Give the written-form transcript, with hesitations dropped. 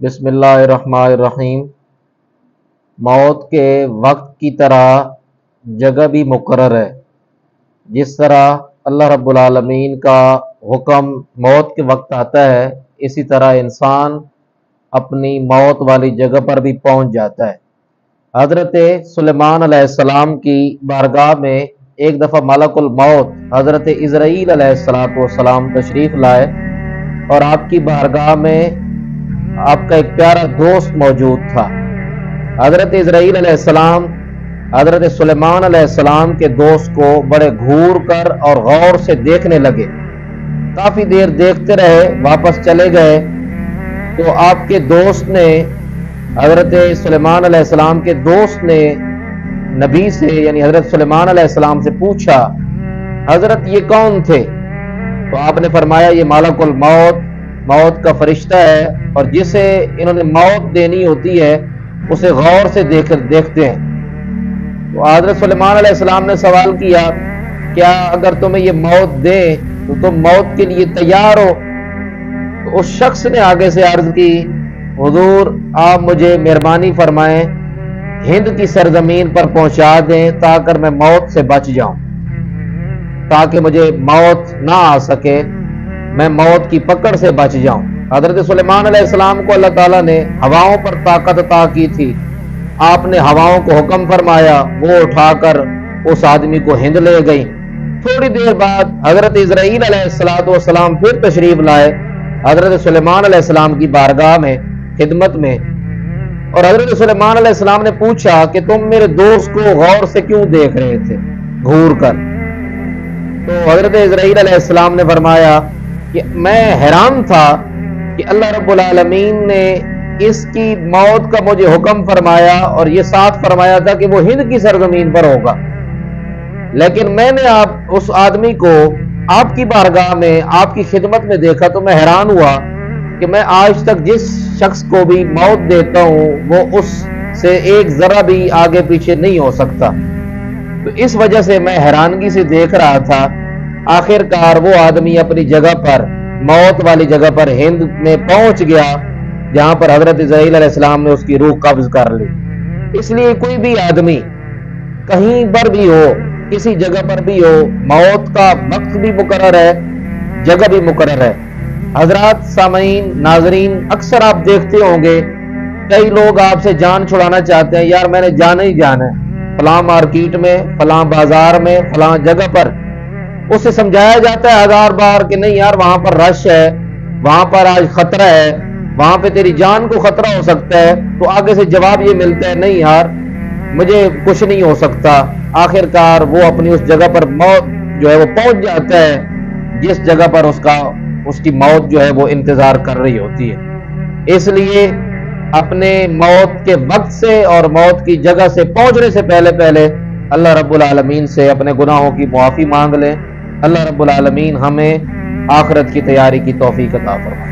بسم اللہ الرحمن الرحیم۔ موت کے وقت کی طرح جگہ بھی مقرر ہے۔ جس طرح اللہ رب العالمین کا حکم موت کے وقت آتا ہے، اسی طرح انسان اپنی موت والی جگہ پر بھی پہنچ جاتا ہے۔ حضرت سلیمان علیہ السلام کی بارگاہ میں ایک دفعہ ملک الموت حضرت عزرائیل علیہ السلام تشریف لائے، اور آپ کی بارگاہ میں آپ کا ایک پیارا دوست موجود تھا۔ حضرت عزرائیل علیہ السلام حضرت سلیمان علیہ السلام کے دوست کو بڑے گھور کر اور غور سے دیکھنے لگے۔ کافی دیر دیکھتے رہے، واپس چلے گئے تو آپ کے دوست نے، حضرت سلیمان علیہ السلام کے دوست نے نبی سے یعنی حضرت سلیمان علیہ السلام سے پوچھا، حضرت یہ کون تھے؟ تو آپ نے فرمایا یہ ملک الموت، موت کا فرشتہ ہے، اور جسے انہوں نے موت دینی ہوتی ہے اسے غور سے دیکھتے ہیں۔ تو حضرت سلیمان علیہ السلام نے سوال کیا، کیا اگر تمہیں یہ موت دیں تو تم موت کے لیے تیار ہو؟ تو اس شخص نے آگے سے عرض کی، حضور آپ مجھے مہربانی فرمائیں، ہند کی سرزمین پر پہنچا دیں تاکہ میں موت سے بچ جاؤں، تاکہ مجھے موت نہ آ سکے، میں موت کی پکڑ سے بچ جاؤں۔ حضرت سلیمان علیہ السلام کو اللہ تعالیٰ نے ہواؤں پر طاقت عطا کی تھی۔ آپ نے ہواؤں کو حکم فرمایا، وہ اٹھا کر اس آدمی کو ہند لے گئی۔ تھوڑی دیر بعد حضرت عزرائیل علیہ السلام پھر تشریف لائے حضرت سلیمان علیہ السلام کی بارگاہ میں، خدمت میں، اور حضرت سلیمان علیہ السلام نے پوچھا کہ تم میرے دوست کو غور سے کیوں دیکھ رہے تھے، گھور کر؟ تو حضرت عزرائیل علیہ السلام نے فرمایا کہ میں حیران تھا کہ اللہ رب العالمین نے اس کی موت کا مجھے حکم فرمایا اور یہ ساتھ فرمایا تھا کہ وہ ہند کی سرزمین پر ہوگا، لیکن میں نے اس آدمی کو آپ کی بارگاہ میں، آپ کی خدمت میں دیکھا تو میں حیران ہوا کہ میں آج تک جس شخص کو بھی موت دیتا ہوں وہ اس سے ایک ذرہ بھی آگے پیچھے نہیں ہو سکتا۔ تو اس وجہ سے میں حیرانگی سے دیکھ رہا تھا۔ آخر کار وہ آدمی اپنی جگہ پر، موت والی جگہ پر ہند میں پہنچ گیا، جہاں پر حضرت عزرائیل علیہ السلام نے اس کی روح قبض کر لی۔ اس لیے کوئی بھی آدمی کہیں پر بھی ہو، کسی جگہ پر بھی ہو، موت کا وقت بھی مقرر ہے، جگہ بھی مقرر ہے۔ حضرات سامعین، ناظرین، اکثر آپ دیکھتے ہوں گے کئی لوگ آپ سے جان چھڑانا چاہتے ہیں، یار میں نے جانا ہی جانا ہے، فلاں مارکیٹ میں، فلاں بازار میں، فلاں جگہ پر۔ اسے سمجھایا جاتا ہے ہزار بار کہ نہیں یار وہاں پر رش ہے، وہاں پر آج خطرہ ہے، وہاں پہ تیری جان کو خطرہ ہو سکتا ہے، تو آگے سے جواب یہ ملتا ہے نہیں یار مجھے کچھ نہیں ہو سکتا۔ آخر کار وہ اپنی اس جگہ پر موت جو ہے وہ پہنچ جاتا ہے جس جگہ پر اس کی موت جو ہے وہ انتظار کر رہی ہوتی ہے۔ اس لیے اپنے موت کے وقت سے اور موت کی جگہ سے پہنچنے سے پہلے اللہ رب العالمین سے اپنے گناہوں کی معافی مانگ لیں۔ اللہ رب العالمین ہمیں آخرت کی تیاری کی توفیق عطا فرمائے۔